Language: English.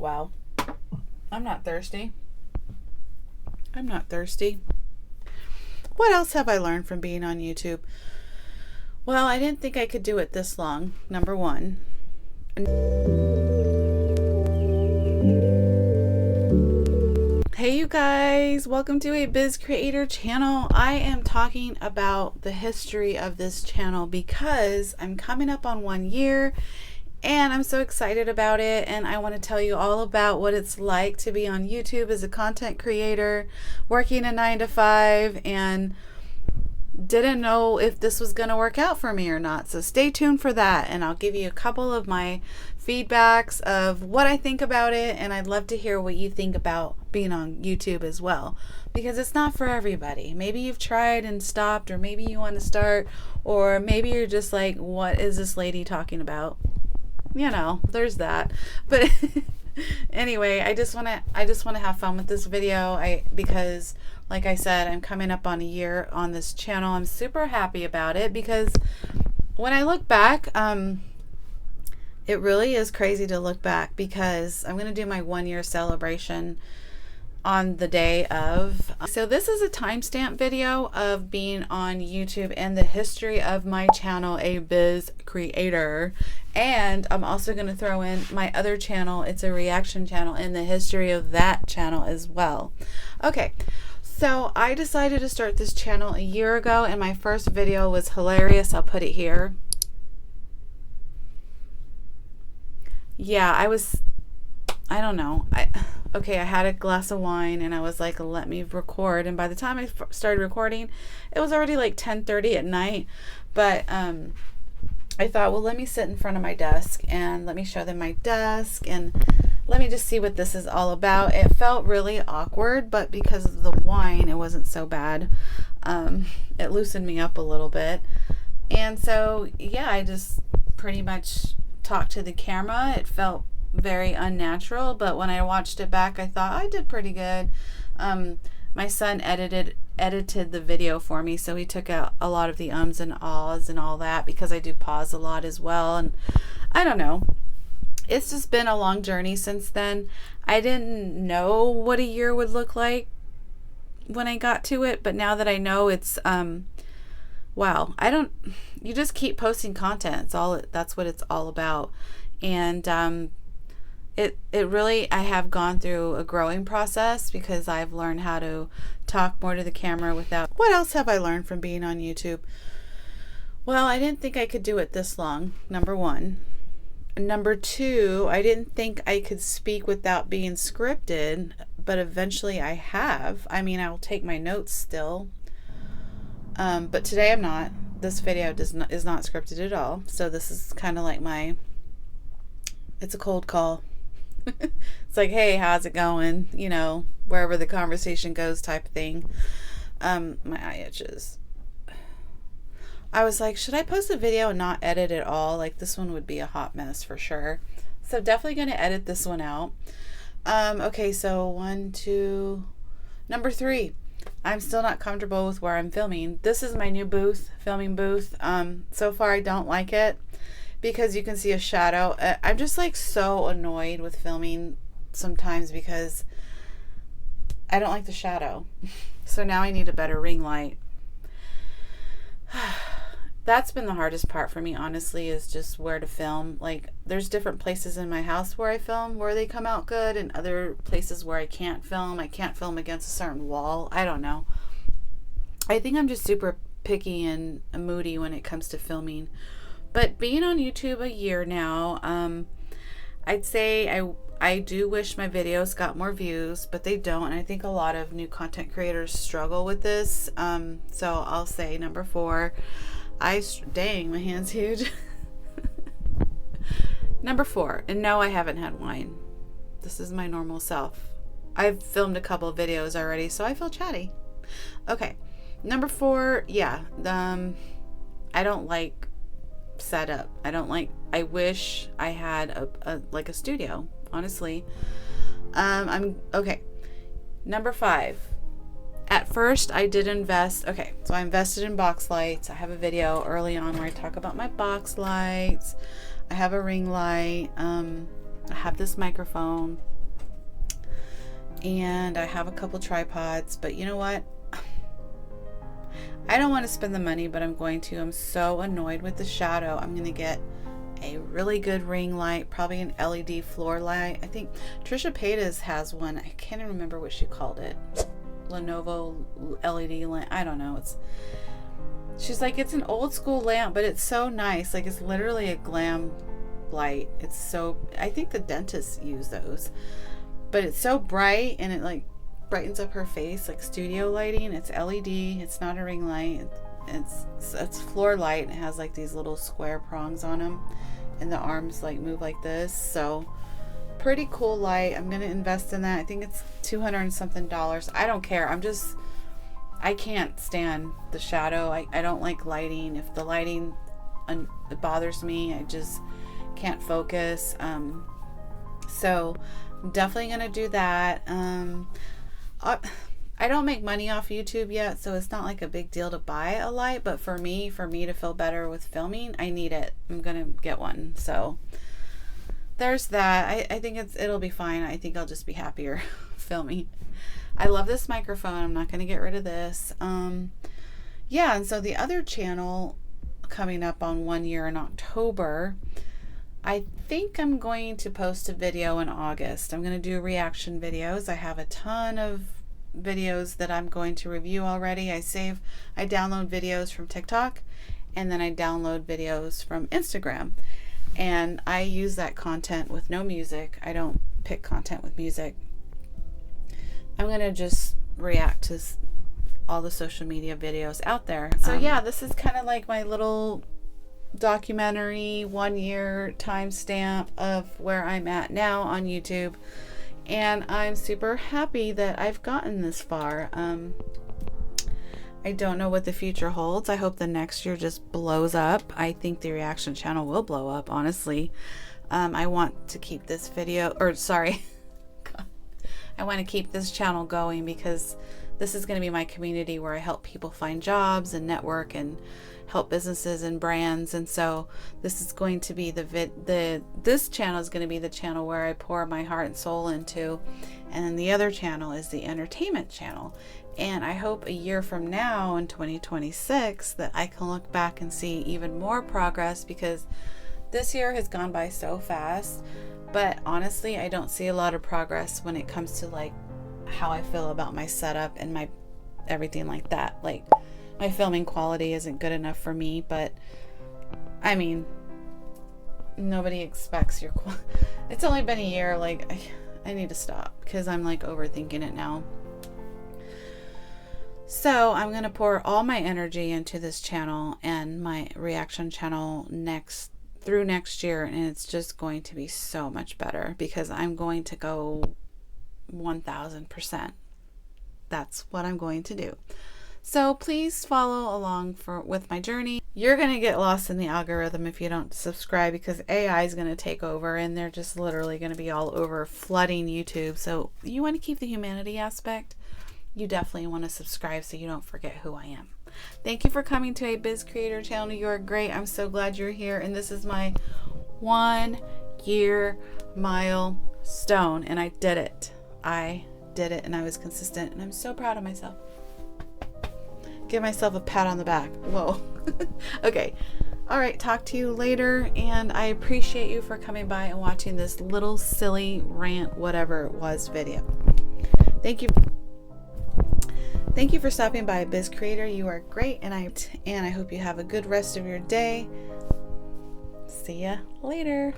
Wow. I'm not thirsty. I'm not thirsty. What else have I learned from being on YouTube? Well, I didn't think I could do it this long, number one. Hey you guys, welcome to a Biz Creator channel. I am talking about the history of this channel because I'm coming up on 1 year and I'm so excited about it, and I want to tell you all about what it's like to be on YouTube as a content creator, working a 9-to-5, and didn't know if this was going to work out for me or not. So stay tuned for that, and I'll give you a couple of my feedbacks of what I think about it, and I'd love to hear what you think about being on YouTube as well, because it's not for everybody. Maybe you've tried and stopped, or maybe you want to start, or maybe you're just like, what is this lady talking about? You know, there's that. But anyway, I just want to have fun with this video. Because like I said, I'm coming up on 1 year on this channel. I'm super happy about it because when I look back, it really is crazy to look back, because I'm going to do my 1 year celebration on the day of. So this is a timestamp video of being on YouTube and the history of my channel, A Biz Creator. And I'm also going to throw in my other channel. It's a reaction channel, and the history of that channel as well. Okay, so I decided to start this channel 1 year ago, and my first video was hilarious. I'll put it here. Yeah, I don't know. I had a glass of wine and I was like, let me record. And by the time I started recording, it was already like 10:30 at night. But I thought, well, let me sit in front of my desk and let me show them my desk and let me just see what this is all about. It felt really awkward, but because of the wine, it wasn't so bad. It loosened me up a little bit. And so, yeah, I just pretty much talked to the camera. It felt very unnatural, but when I watched it back, I thought I did pretty good. My son edited the video for me, so he took out a lot of the ums and ahs and all that, because I do pause a lot as well. And I don't know, it's just been a long journey since then. I didn't know what 1 year would look like when I got to it, but now that I know, it's wow. You just keep posting content. That's what it's all about. And it really, I have gone through a growing process because I've learned how to talk more to the camera without. What else have I learned from being on YouTube? Well, I didn't think I could do it this long, number one. Number two, I didn't think I could speak without being scripted, but eventually I have. I mean, I'll take my notes still. But today I'm not. This video is not scripted at all. So this is kind of like it's a cold call. It's like, hey, how's it going? You know, wherever the conversation goes type of thing. My eye itches. I was like, should I post a video and not edit at all? Like, this one would be a hot mess for sure. So definitely going to edit this one out. Okay, so 1, 2, number 3. I'm still not comfortable with where I'm filming. This is my new filming booth. So far I don't like it, because you can see a shadow. I'm just like so annoyed with filming sometimes because I don't like the shadow. So now I need a better ring light. That's been the hardest part for me, honestly, is just where to film. Like, there's different places in my house where I film where they come out good, and other places where I can't film. I can't film against a certain wall. I don't know. I think I'm just super picky and moody when it comes to filming. But being on YouTube 1 year now, I'd say I do wish my videos got more views, but they don't. And I think a lot of new content creators struggle with this. So I'll say number 4. Dang, my hand's huge. Number 4. And no, I haven't had wine. This is my normal self. I've filmed a couple of videos already, so I feel chatty. Okay. Number 4, yeah. I don't like setup. I wish I had a studio, honestly. Okay. Number 5. At first I did invest. Okay, so I invested in box lights. I have a video early on where I talk about my box lights. I have a ring light. I have this microphone. and I have a couple tripods, but you know what? I don't want to spend the money, but I'm going to. I'm so annoyed with the shadow. I'm going to get a really good ring light, probably an LED floor light. I think Trisha Paytas has one. I can't even remember what she called it. Lenovo LED lamp. I don't know. She's like, it's an old school lamp, but it's so nice. Like, it's literally a glam light. It's so, I think the dentists use those, but it's so bright, and it like brightens up her face, like studio lighting. It's LED. It's not a ring light. It's floor light, and it has like these little square prongs on them, and the arms like move like this. So pretty cool light. I'm gonna invest in that. I think it's $200 and something. I don't care. I can't stand the shadow. I don't like lighting. If the lighting it bothers me, I just can't focus. So I'm definitely gonna do that. I don't make money off YouTube yet, so it's not like a big deal to buy a light, but for me to feel better with filming, I need it. I'm gonna get one. So there's that. I think it'll be fine. I think I'll just be happier filming. I love this microphone. I'm not gonna get rid of this. Yeah, and so the other channel coming up on 1 year in October, I think I'm going to post a video in August. I'm going to do reaction videos. I have a ton of videos that I'm going to review already. I download videos from TikTok, and then I download videos from Instagram, and I use that content with no music. I don't pick content with music. I'm going to just react to all the social media videos out there. So yeah, this is kind of like my little documentary 1 year timestamp of where I'm at now on YouTube, and I'm super happy that I've gotten this far. I don't know what the future holds. I hope the next year just blows up. I think the reaction channel will blow up, honestly. I want to keep this video, or sorry, I want to keep this channel going because this is going to be my community where I help people find jobs and network and help businesses and brands. And so this is going to be this channel is going to be the channel where I pour my heart and soul into, and then the other channel is the entertainment channel. And I hope a year from now in 2026 that I can look back and see even more progress, because this year has gone by so fast. But honestly, I don't see a lot of progress when it comes to like how I feel about my setup and my everything like that. Like, my filming quality isn't good enough for me, but I mean, nobody expects your it's only been a year. Like, I need to stop because I'm like overthinking it now. So I'm going to pour all my energy into this channel and my reaction channel through next year, and it's just going to be so much better because I'm going to go 1000%. That's what I'm going to do. So please follow along with my journey. You're going to get lost in the algorithm if you don't subscribe, because AI is going to take over, and they're just literally going to be all over flooding YouTube. So you want to keep the humanity aspect. You definitely want to subscribe so you don't forget who I am. Thank you for coming to a Biz Creator channel. You are great. I'm so glad you're here. And this is my 1 year milestone, and I did it. I did it, and I was consistent, and I'm so proud of myself. Give myself a pat on the back. Whoa. Okay. All right. Talk to you later. And I appreciate you for coming by and watching this little silly rant, whatever it was, video. Thank you. Thank you for stopping by, Biz Creator. You are great. And I hope you have a good rest of your day. See ya later.